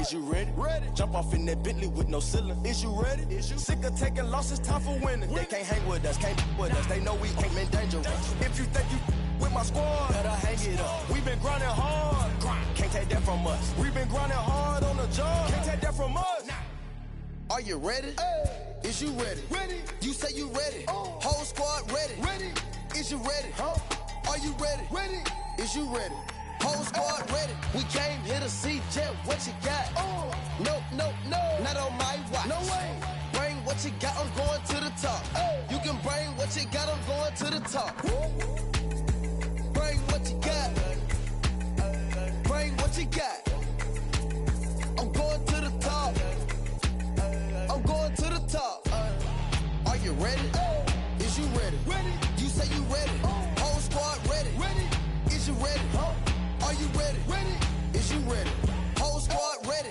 Is you ready? Ready. Jump off in that Bentley with no ceiling. Is you ready? Is you sick of taking losses? Time for winning. They can't hang with us, can't with us. They know we ain't been dangerous. If you think you with my squad, better hang it up. We been grinding hard. Can't take that from us. We been grinding hard on the job. Can't take that from us. Are you ready? Hey. Is you ready? Ready. You say you ready. Whole squad ready. Ready. Is you ready? Huh? Are you ready? Ready. Is you ready? Whole squad ready. We came here to see Jet. What you got? No, no, no. Not on my watch. No way. Bring what you got. I'm going to the top. You can bring what you got. I'm going to the top. Bring what you got. Bring what you got. I'm going to the top. I'm going to the top. Are you ready? Is you ready? Ready. You say you ready. Whole squad ready. Ready. Is you ready? Are you ready? Ready. Is you ready? Whole squad ready.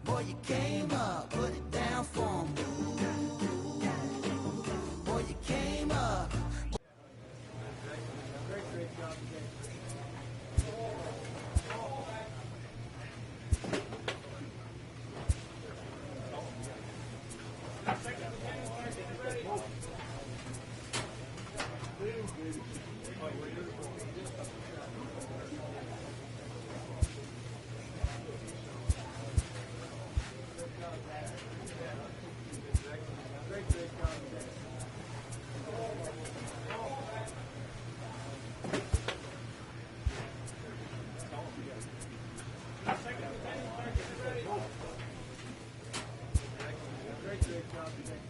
Boy, you came up, put it down for me. Boy, you came up. Great job today.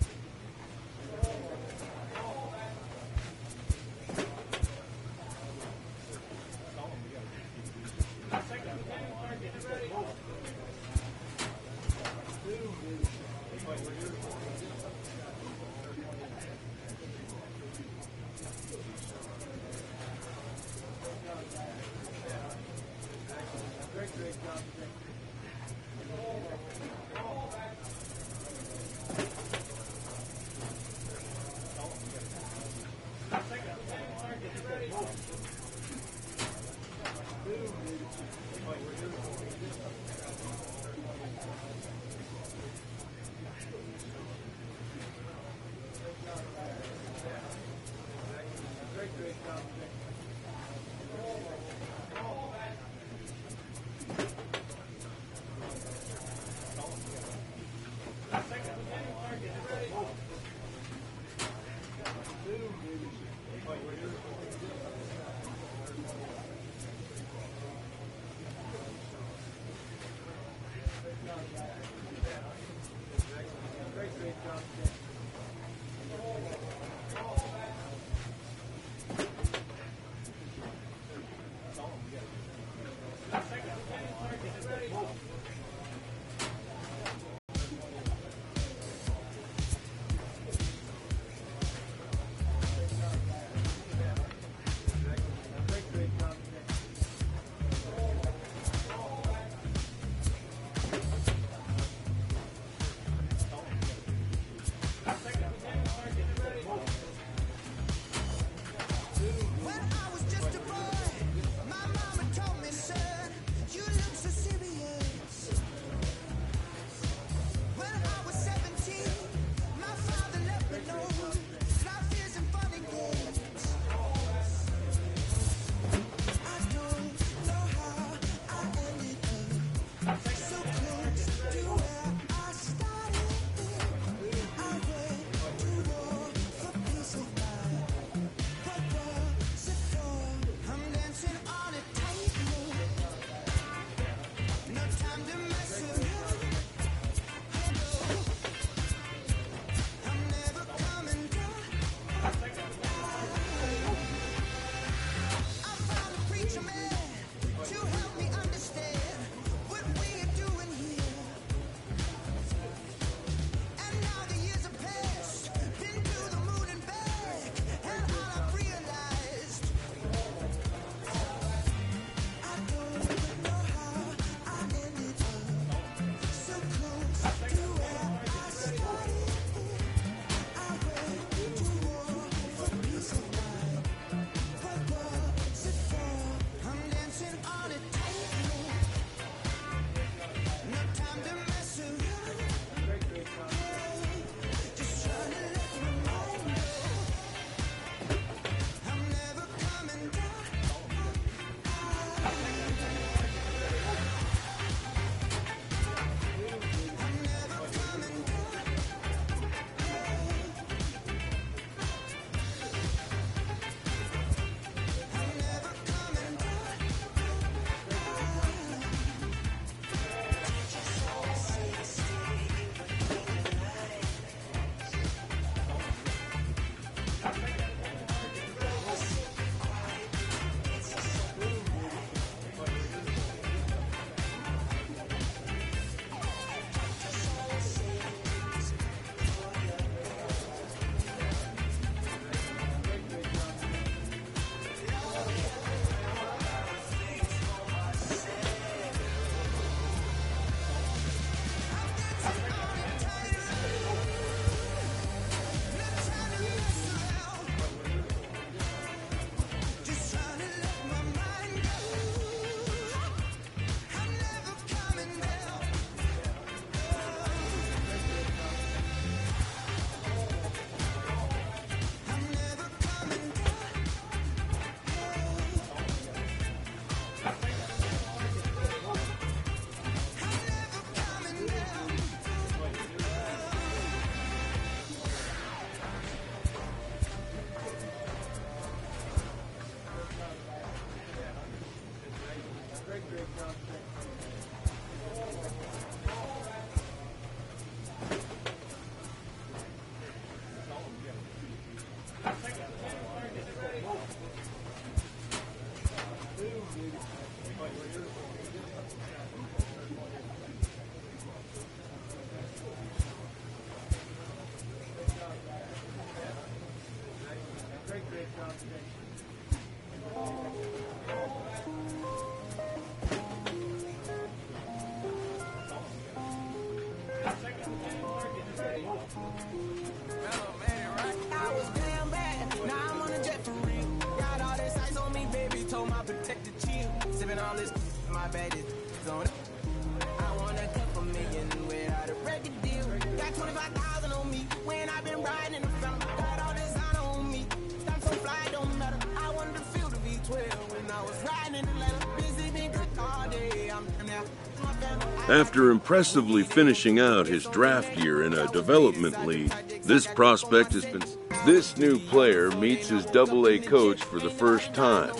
After impressively finishing out his draft year in a development league, this prospect has been... This new player meets his AA coach for the first time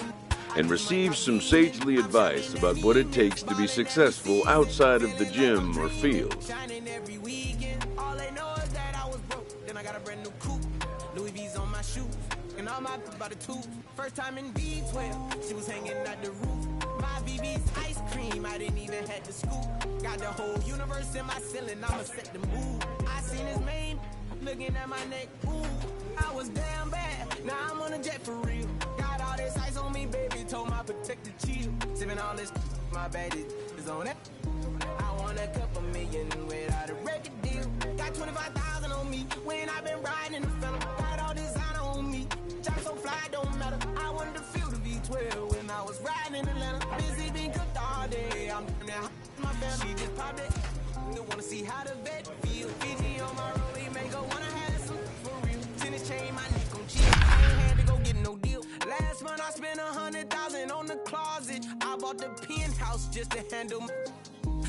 and receives some sagely advice about what it takes to be successful outside of the gym or field. First time in B12, she was hanging at the roof. My BB's ice cream, I didn't even have to scoop. Got the whole universe in my ceiling, I'ma set the mood. I seen his main, looking at my neck, ooh. I was damn bad, now I'm on a jet for real. Got all this ice on me, baby, told my protector chill. Sipping all this, my bad is on it. I want a couple million without a record deal. Got 25,000 on me, when I been riding in the film. Got all designer on me, job so fly, don't matter. I wanted to feel the V12 when I was riding in Atlanta. Busy being cooked all day, I'm now my family. She just popped it, don't wanna see how the vet feel. Fiji on my rollie, make her wanna have some for real. Tennis chain, my neck on chill, I ain't had to go get no deal. Last month I spent 100,000 on the closet. I bought the penthouse just to handle my...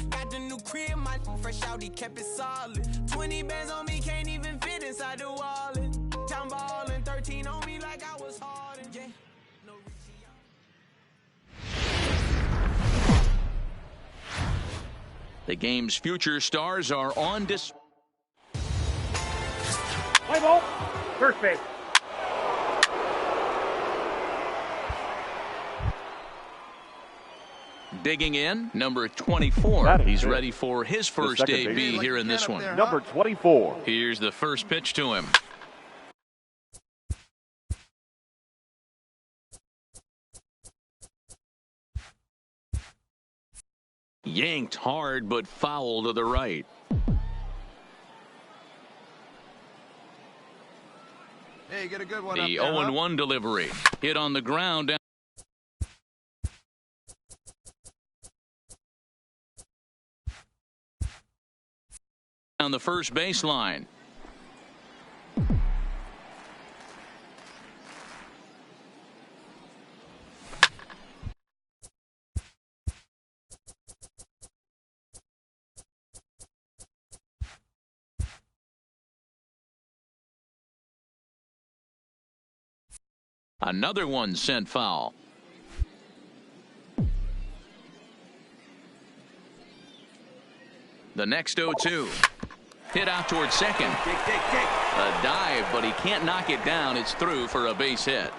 Got the new crib, my fresh out, he kept it solid. 20 bands on me, can't even fit inside the wallet. Town ballin', 13 on me like I was hard. Yeah. No the game's future stars are on display. Play ball, first base. Digging in, number 24. He's ready for his first debut here in this one. Number 24. Here's the first pitch to him. Yanked hard, but foul to the right. Hey, get a good one. The 0-1 delivery. Hit on the ground. On the first baseline. Another one sent foul. The next 0-2. Hit out towards second. A dive, but he can't knock it down. It's through for a base hit.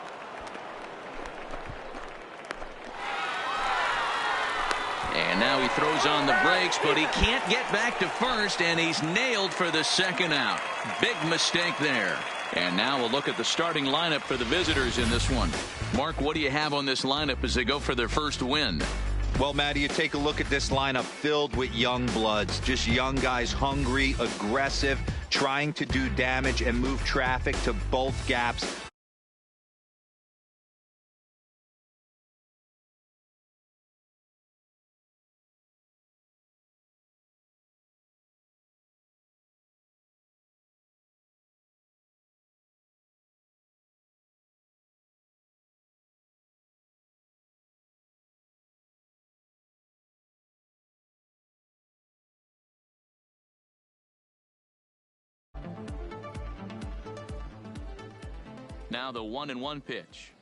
And now he throws on the brakes, but he can't get back to first, and he's nailed for the second out. Big mistake there. And now we'll look at the starting lineup for the visitors in this one. Mark, what do you have on this lineup as they go for their first win? Well, Matty, you take a look at this lineup filled with young bloods, just young guys, hungry, aggressive, trying to do damage and move traffic to both gaps. Now the 1-1 pitch.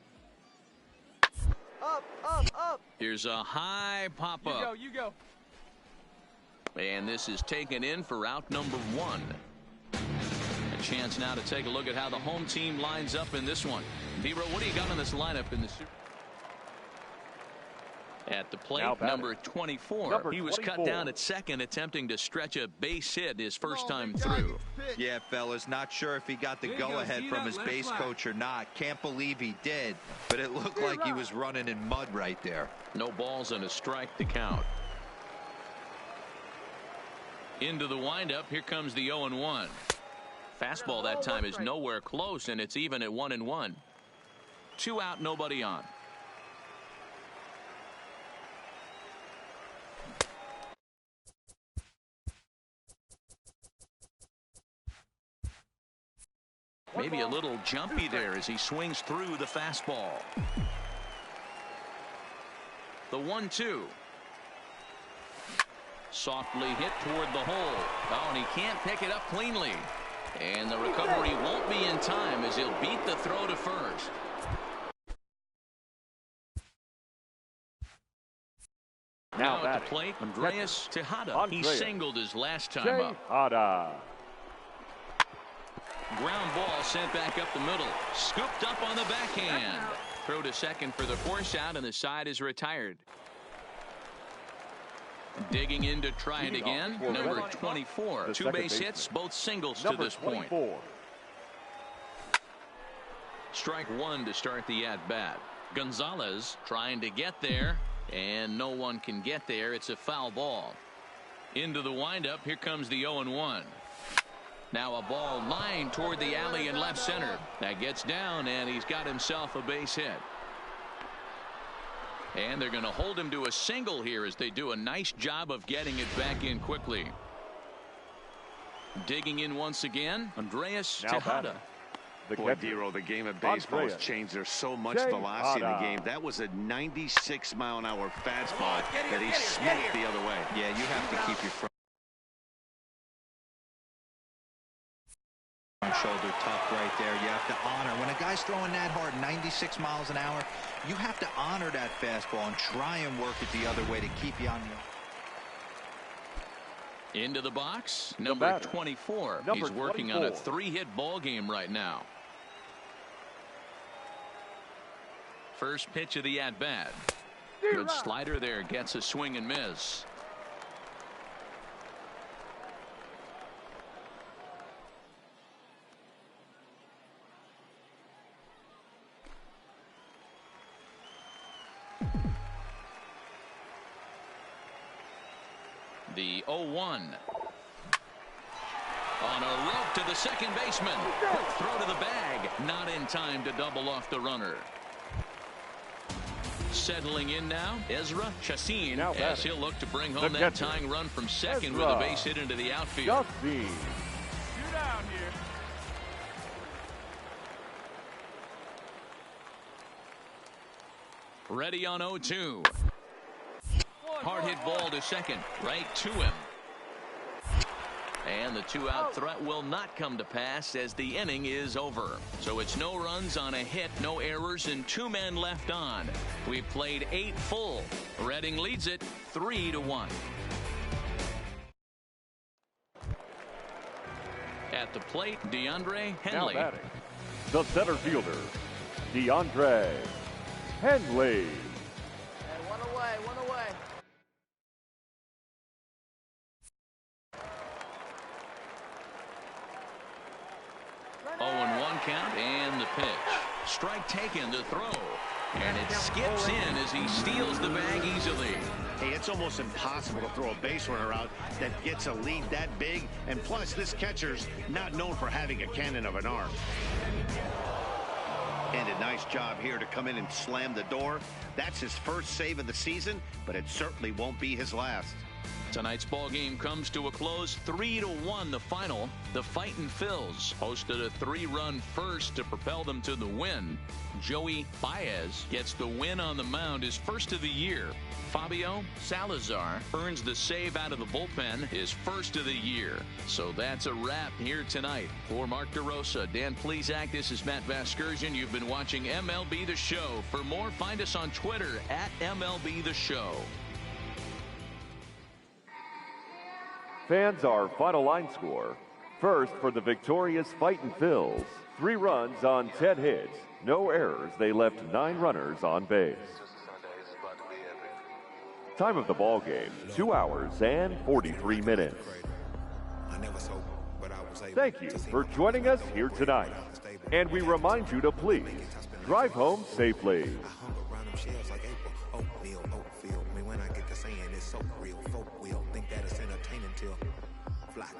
Up. Here's a high pop-up. You go. And this is taken in for out number 1. A chance now to take a look at how the home team lines up in this one. Biro, what do you got on this lineup in the Super? At the plate, number 24. He was cut down at second, attempting to stretch a base hit his first time through. Yeah, fellas, not sure if he got the go-ahead from his base coach or not. Can't believe he did, but it looked like he was running in mud right there. No balls and a strike to count. Into the windup, here comes the 0-1. Fastball that time is nowhere close, and it's even at 1-1. 2 out, nobody on. Maybe a little jumpy there as he swings through the fastball. The 1-2. Softly hit toward the hole. Oh, and he can't pick it up cleanly. And the recovery won't be in time as he'll beat the throw to first. Now at the plate, Andreas Tejada. He singled his last time up. Ground ball sent back up the middle. Scooped up on the backhand. Throw to second for the force out, and the side is retired. Digging in to try it again. Number 24. 2 base hits, both singles to this point. Strike 1 to start the at-bat. Gonzalez trying to get there, and no one can get there. It's a foul ball. Into the windup. Here comes the 0-1. Now a ball lined toward the alley in left center. That gets down, and he's got himself a base hit. And they're going to hold him to a single here as they do a nice job of getting it back in quickly. Digging in once again, Andreas Tejada. Boy, Dero, the game of baseball has changed. There's so much velocity in the game. That was a 96-mile-an-hour fastball that he smoked the other way. Yeah, you have to keep your front shoulder tucked right there. You have to honor. When a guy's throwing that hard, 96 miles an hour, you have to honor that fastball and try and work it the other way to keep you on the... Into the box, number 24. He's working on a 3-hit ball game right now. First pitch of the at-bat. Good slider there, gets a swing and miss. The 0-1. On a rope to the second baseman. Quick throw to the bag. Not in time to double off the runner. Settling in now, Ezra Chacin, as he'll look to bring home that tying run from second with a base hit into the outfield. You're down here. Ready on 0-2. Hard hit ball to second, right to him. And the 2-out threat will not come to pass as the inning is over. So it's no runs on a hit, no errors, and 2 men left on. We've played 8 full. Reading leads it 3-1. At the plate, DeAndre Henley. Now batting, the center fielder, DeAndre Henley. Hey, one away, one away. 0-1 count and the pitch. Strike taken to throw. And it skips in as he steals the bag easily. Hey, it's almost impossible to throw a base runner out that gets a lead that big. And plus, this catcher's not known for having a cannon of an arm. And a nice job here to come in and slam the door. That's his first save of the season, but it certainly won't be his last. Tonight's ball game comes to a close, 3-1 the final. The Fightin' Phils hosted a 3-run first to propel them to the win. Joey Baez gets the win on the mound, his first of the year. Fabio Salazar earns the save out of the bullpen, his first of the year. So that's a wrap here tonight. For Mark DeRosa, Dan Plesac, this is Matt Vasgersian. You've been watching MLB The Show. For more, find us on Twitter at MLB The Show. Fans, our final line score. First for the victorious Fightin' Phils. 3 runs on 10 hits. No errors. They left 9 runners on base. Time of the ball game, 2 hours and 43 minutes. Thank you for joining us here tonight. And we remind you to please drive home safely.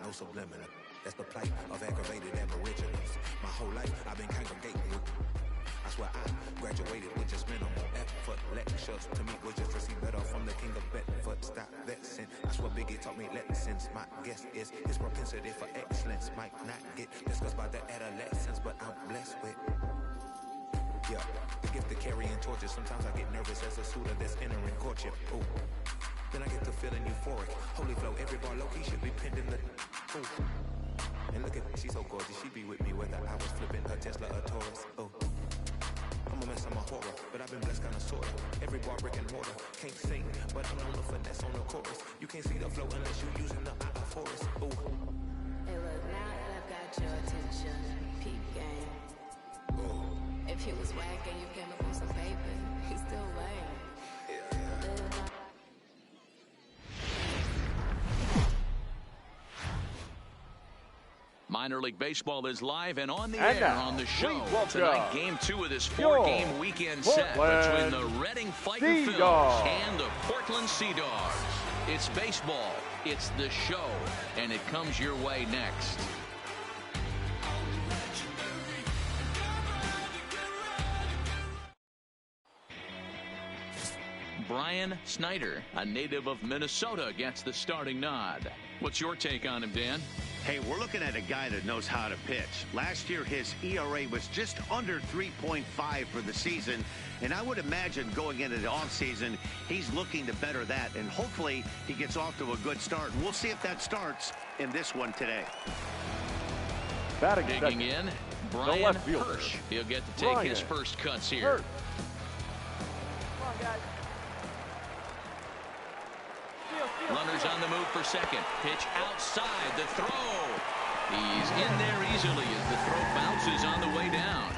No subliminal. That's the plight of aggravated aboriginals. My whole life I've been congregating with. I swear I graduated with just minimal effort. Lectures to me was just receive better from the king of Bedford. Stop vexing. That's what Biggie taught me lessons. My guess is his propensity for excellence might not get discussed by the adolescents, but I'm blessed with. Yeah, the gift of carrying torches. Sometimes I get nervous as a suitor that's entering courtship. Ooh. Then I get to feeling euphoric. Holy flow, every bar low-key should be pinned in the... Ooh. And look at, she's so gorgeous. She be with me whether I was flipping her Tesla or Taurus. Ooh. I'm a mess on my horror, but I've been blessed kind of sorta. Every bar brick and mortar. Can't sing, but I'm on the finesse on the chorus. You can't see the flow unless you're using the eye of forest. Ooh. Hey look, now that I've got your attention, peep game. Ooh. If you was whack and you came up on some paper, he's still lame. Minor League Baseball is live and on the air on the show. Tonight, Game 2 of this 4-game weekend set between the Reading Fighting Phils and the Portland Sea Dogs. It's baseball, it's the show, and it comes your way next. Brian Snyder, a native of Minnesota, gets the starting nod. What's your take on him, Dan? Hey, we're looking at a guy that knows how to pitch. Last year, his ERA was just under 3.5 for the season, and I would imagine going into the offseason, he's looking to better that, and hopefully he gets off to a good start. And we'll see if that starts in this one today. Digging in, Brian Hirsch. He'll get to take his first cuts here. Come on, guys. Runners on the move for second. Pitch outside the throw. He's in there easily as the throw bounces on the way down.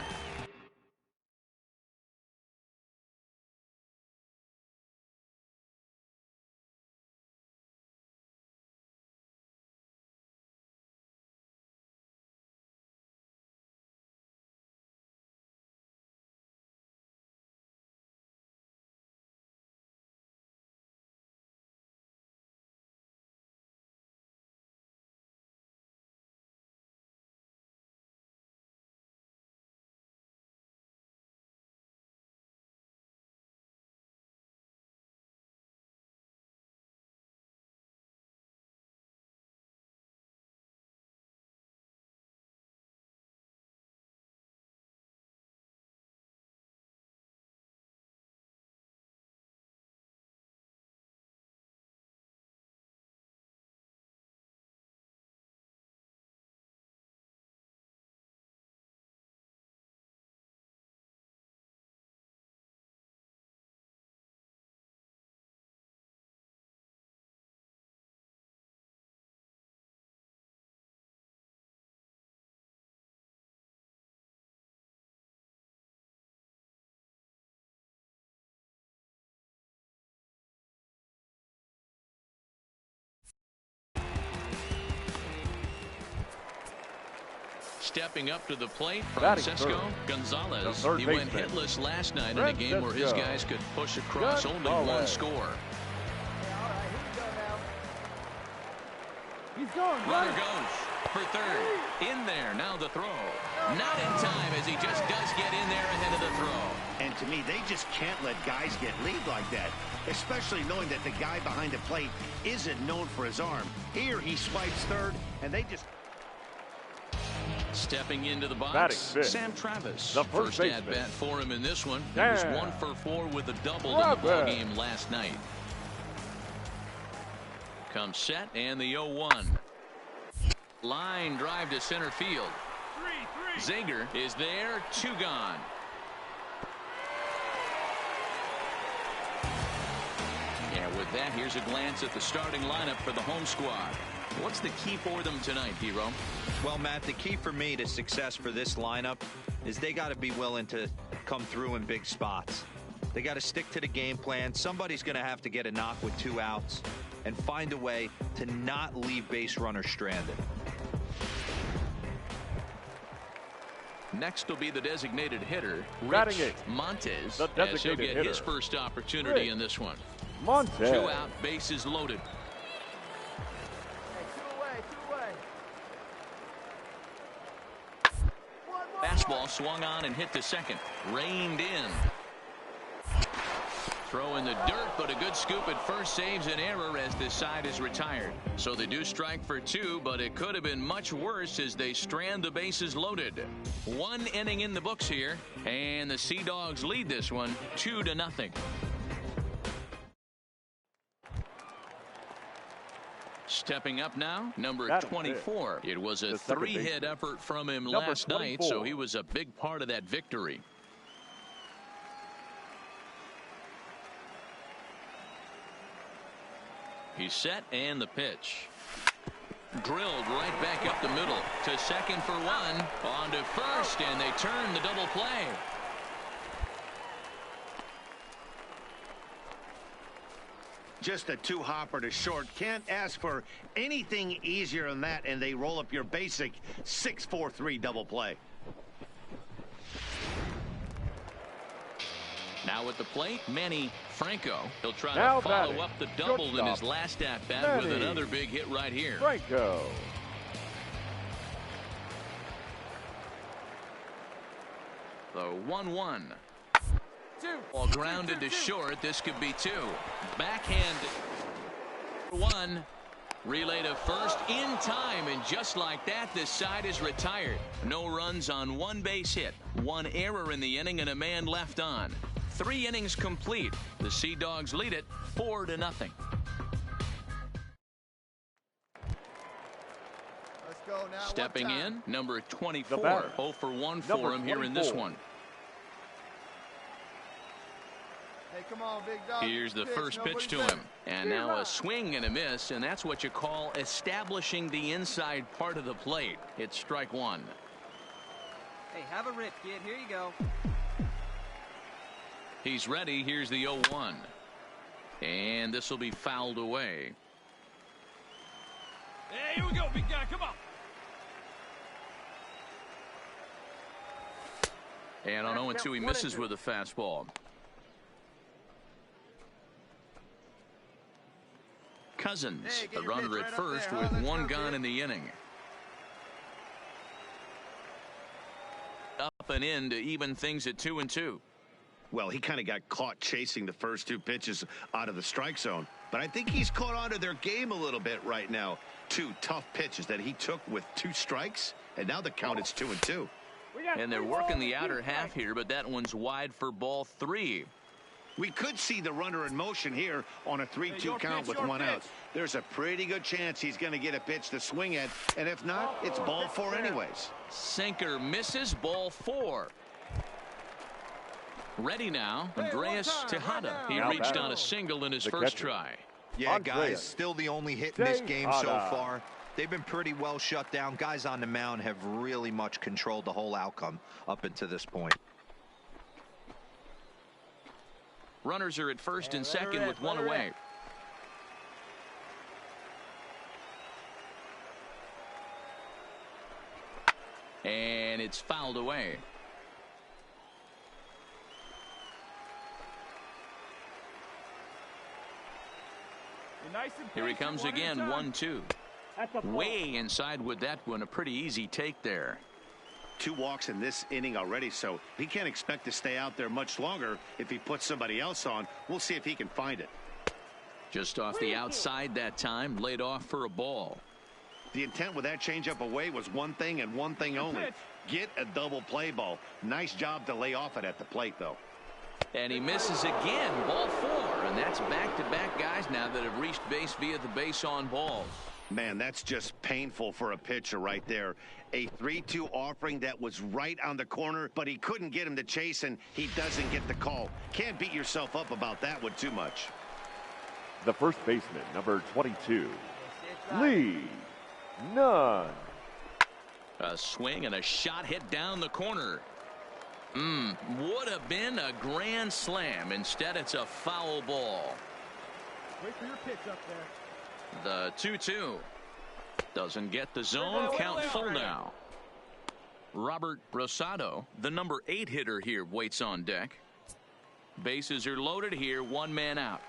Stepping up to the plate, Francisco Gonzalez. He went hitless last night in a game where his guys could push across only one score. Runner goes for third. In there, now the throw. Not in time as he just does get in there ahead of the throw. And to me, they just can't let guys get lead like that, especially knowing that the guy behind the plate isn't known for his arm. Here he swipes third, and they just... Stepping into the box, Sam Travis. The first at-bat for him in this one. He was 1 for 4 with a double in the ball game last night. Comes set, and the 0-1. Line drive to center field. Zager is there, 2 gone. And with that, here's a glance at the starting lineup for the home squad. What's the key for them tonight, Hero? Well, Matt, the key for me to success for this lineup is they got to be willing to come through in big spots. They got to stick to the game plan. Somebody's going to have to get a knock with 2 outs and find a way to not leave base runners stranded. Next will be the designated hitter, Batting Rich eighth, Montes, the as he'll designated get hitter, his first opportunity Rich in this one. Montes. 2 out, bases loaded. Hey, two away. Fastball swung on and hit to second. Reined in. Throw in the dirt, but a good scoop at first saves an error as this side is retired. So they do strike for 2, but it could have been much worse as they strand the bases loaded. 1 inning in the books here, and the Sea Dogs lead this one 2-0. Stepping up now, number 24. It was a 3-hit effort from him last night, so he was a big part of that victory. He's set, and the pitch. Drilled right back up the middle to second for 1. On to first, and they turn the double play. Just a 2-hopper to short. Can't ask for anything easier than that, and they roll up your basic 6-4-3 double play. Now at the plate, Manny Franco. He'll try Now to follow batting, up the double in his shortstop, last at-bat with Manny another big hit right here. Franco. The 1-1. Ball grounded to short. This could be 2. Backhand 1. Relay to first in time, and just like that, this side is retired. No runs on 1 base hit, 1 error in the inning, and a man left on. 3 innings complete. The Sea Dogs lead it 4-0. Let's go now. Stepping in, number 24. batter, 0 for 1 for him here in this one. Hey, come on, big dog. Here's the first pitch to him. And now a swing and a miss, and that's what you call establishing the inside part of the plate. It's strike 1. Hey, have a rip, kid. Here you go. He's ready. Here's the 0-1. And this will be fouled away. Hey, here we go, big guy. Come on. And on 0-2, he misses with a fastball. Cousins, the runner at first with 1 gone in the inning. Up and in to even things at 2-2. Well, he kind of got caught chasing the first 2 pitches out of the strike zone. But I think he's caught onto their game a little bit right now. 2 tough pitches that he took with 2 strikes, and now the count is 2-2. And they're working the outer half here, but that one's wide for ball 3. We could see the runner in motion here on a 3-2 count with 1 out. There's a pretty good chance he's going to get a pitch to swing at, and if not, it's ball 4 anyways. Sinker misses, ball 4. Ready now, Andreas Tejada. He reached on a single in his first try. Yeah, guys, still the only hit in this game so far. They've been pretty well shut down. Guys on the mound have really much controlled the whole outcome up until this point. Runners are at first and second with 1 away. And it's fouled away. Here he comes again, 1-2. Way inside with that one, a pretty easy take there. 2 walks in this inning already, so he can't expect to stay out there much longer if he puts somebody else on. We'll see if he can find it. Just off the outside that time, laid off for a ball. The intent with that changeup away was one thing and one thing only. Get a double play ball. Nice job to lay off it at the plate, though. And he misses again, ball 4, and that's back-to-back guys now that have reached base via the base on balls. Man, that's just painful for a pitcher right there. A 3-2 offering that was right on the corner, but he couldn't get him to chase, and he doesn't get the call. Can't beat yourself up about that one too much. The first baseman, number 22, Lee Nunn. A swing and a shot hit down the corner. Would have been a grand slam. Instead, it's a foul ball. Wait for your pitch up there. The 2-2. Doesn't get the zone. Count full now. Robert Rosado, the number 8 hitter here, waits on deck. Bases are loaded here. One man out.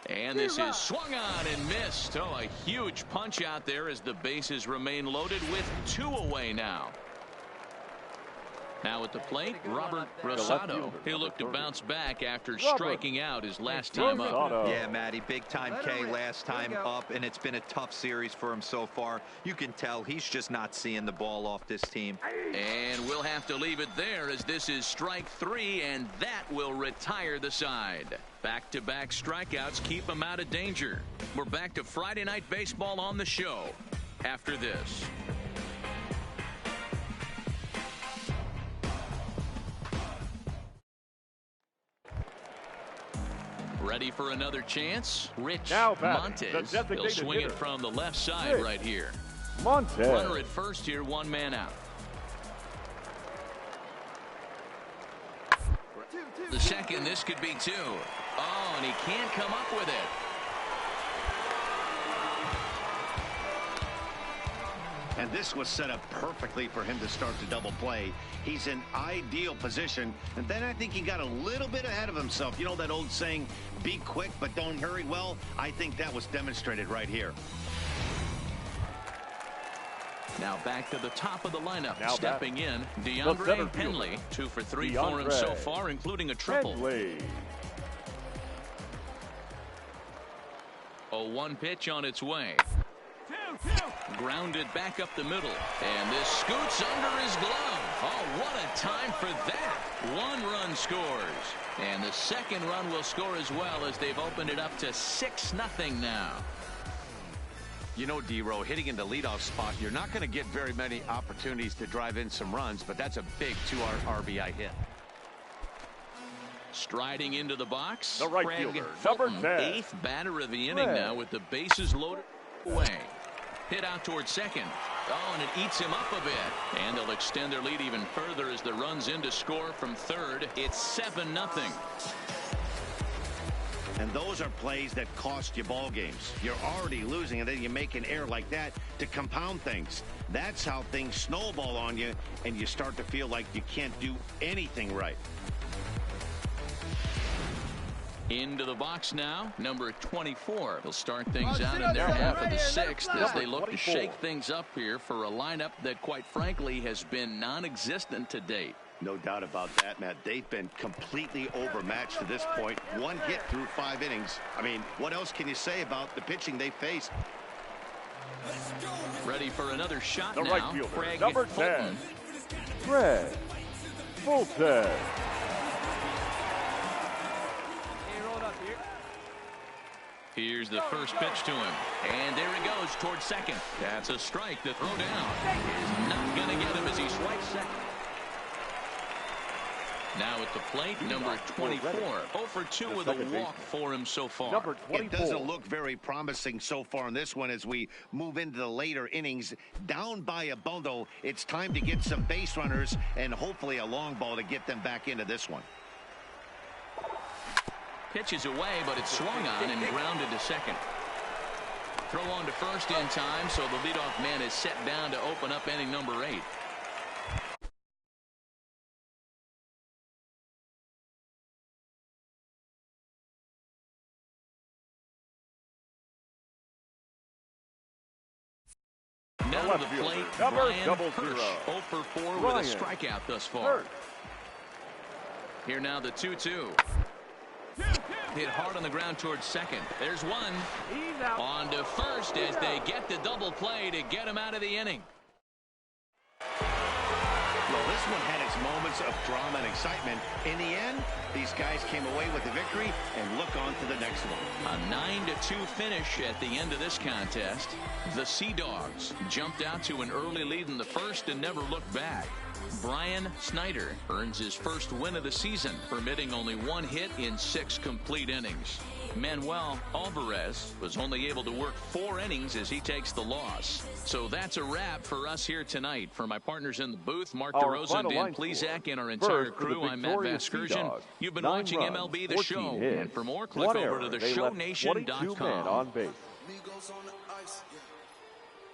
And this is swung on and missed. Oh, a huge punch out there as the bases remain loaded with 2 away now. Now at the plate, Robert Rosado. He'll look to bounce back after striking out his last time up. Yeah, Matty, big time K last time up, and it's been a tough series for him so far. You can tell he's just not seeing the ball off this team. And we'll have to leave it there as this is strike 3, and that will retire the side. Back-to-back strikeouts keep him out of danger. We're back to Friday Night Baseball on the show after this. Ready for another chance? Rich Montes. He'll swing it from the left side right here. Montes. Runner at first here, one man out. The second, this could be 2. Oh, and he can't come up with it. And this was set up perfectly for him to start the double play. He's in ideal position. And then I think he got a little bit ahead of himself. You know that old saying, be quick but don't hurry? Well, I think that was demonstrated right here. Now back to the top of the lineup. Stepping in, DeAndre Penley. 2 for 3 for him so far, including a triple. 0-1 pitch on its way. Grounded back up the middle. And this scoots under his glove. Oh, what a time for that. 1 run scores. And the second run will score as well as they've opened it up to 6-0 now. You know, D-Row, hitting in the leadoff spot, you're not going to get very many opportunities to drive in some runs, but that's a big 2 RBI hit. Striding into the box, the right Craig fielder, Fulton, number 10. 8th batter of the inning now with the bases loaded away. Hit out towards second. Oh, and it eats him up a bit. And they'll extend their lead even further as the run's in to score from third. It's 7-0. And those are plays that cost you ball games. You're already losing, and then you make an error like that to compound things. That's how things snowball on you, and you start to feel like you can't do anything right. Into the box now, number 24. They'll start things out in their half of the 6th as they look to shake things up here for a lineup that, quite frankly, has been non-existent to date. No doubt about that, Matt. They've been completely overmatched to this point. 1 hit through 5 innings. I mean, what else can you say about the pitching they faced? Ready for another shot the now. Right fielder, Craig number Fulton. 10. Craig Fulton. Here's the first pitch to him. And there he goes towards second. That's a strike. The throw down is not going to get him as he swipes second. Now at the plate, number 24. 0 for 2 with a walk for him so far. It doesn't look very promising so far in this one as we move into the later innings. Down by a bundle, it's time to get some base runners and hopefully a long ball to get them back into this one. Pitches away, but it's swung on and grounded to second. Throw on to first in time, so the leadoff man is set down to open up inning number 8. Now to the plate, Brian Hirsch, 0 for 4 with a strikeout thus far. Here now the 2-2. Hit hard on the ground towards second. There's one. On to first as they get the double play to get him out of the inning. Well, this one had its moments of drama and excitement. In the end, these guys came away with the victory and look on to the next one. A 9-2 finish at the end of this contest. The Sea Dogs jumped out to an early lead in the first and never looked back. Brian Snyder earns his first win of the season, permitting only 1 hit in 6 complete innings. Manuel Alvarez was only able to work 4 innings as he takes the loss. So that's a wrap for us here tonight. For my partners in the booth, Mark DeRosa and Dan Plesac, and our entire crew, I'm Matt Vasgersian. You've been watching MLB The Show. And for more, click over to theshownation.com.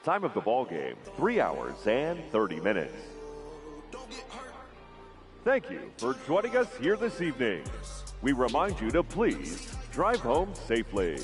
Time of the ball game, 3 hours and 30 minutes. Thank you for joining us here this evening. We remind you to please drive home safely.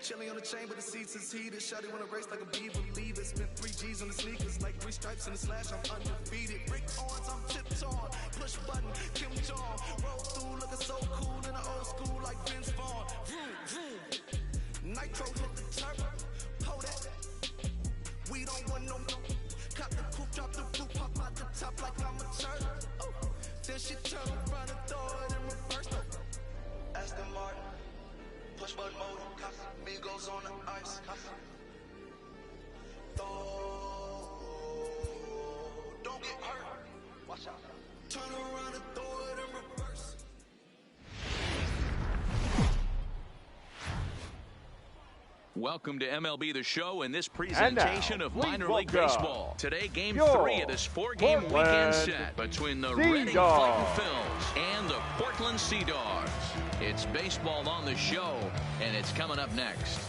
Chilling on the chain, but the seats is heated. Shawty wanna race like a beaver. Leave it. Spent 3 G's on the sneakers, like 3 stripes in the slash. I'm undefeated. Brick arms, I'm tiptoeing. Push button, Kim Jong. Roll through, looking so cool in the old school, like Vince Vaughn. Vroom, vroom. Nitro hit the turbo. Pull that. We don't want no. Cop the coupe, drop the roof, pop out the top like I'm a turtle. Oh. Then she turn around and throw it in reverse. Aston Martin. Push button motor, Migos on the ice. Don't get hurt. Watch out. Turn around and throw it in reverse. Welcome to MLB The Show and this presentation of minor league baseball. Today, Game 3 of this 4-game weekend set between the Reading Fighting Phils and the Portland Sea Dogs. It's baseball on the show, and it's coming up next.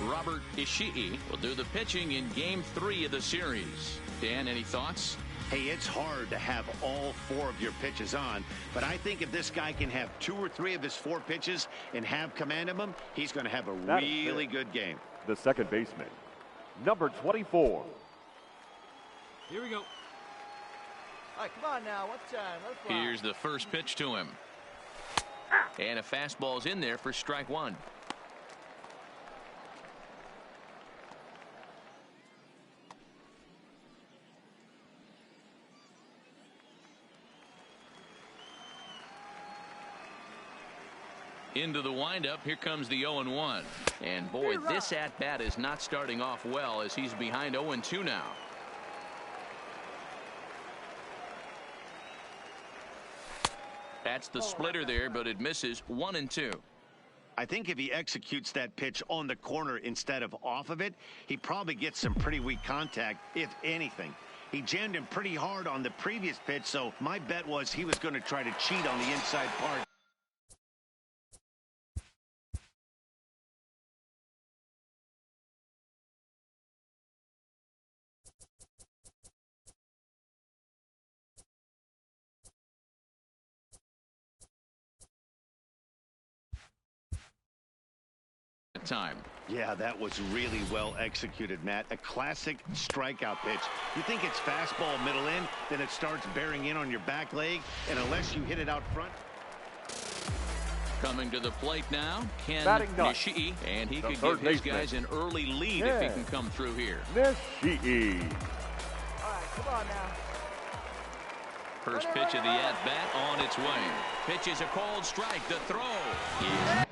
Robert Ishii will do the pitching in Game 3 of the series. Dan, any thoughts? Hey, it's hard to have all 4 of your pitches on, but I think if this guy can have 2 or 3 of his 4 pitches and have command of them, he's going to have a really good game. The second baseman, number 24. Here we go. All right, come on now. What time? Let's fly. Here's the first pitch to him. And a fastball's in there for strike 1. Into the windup. Here comes the 0-1. And boy, this at-bat is not starting off well as he's behind 0-2 now. That's the splitter there, but it misses. 1-2. I think if he executes that pitch on the corner instead of off of it, he probably gets some pretty weak contact, if anything. He jammed him pretty hard on the previous pitch, so my bet was he was going to try to cheat on the inside part. Time. Yeah, that was really well executed, Matt. A classic strikeout pitch. You think it's fastball middle in, then it starts bearing in on your back leg, and unless you hit it out front. Coming to the plate now, Ken Nishii, and he could give his guys an early lead if he can come through here. Nishii. All right, come on now. First pitch of the at-bat on its way. Pitch is a cold strike. The throw is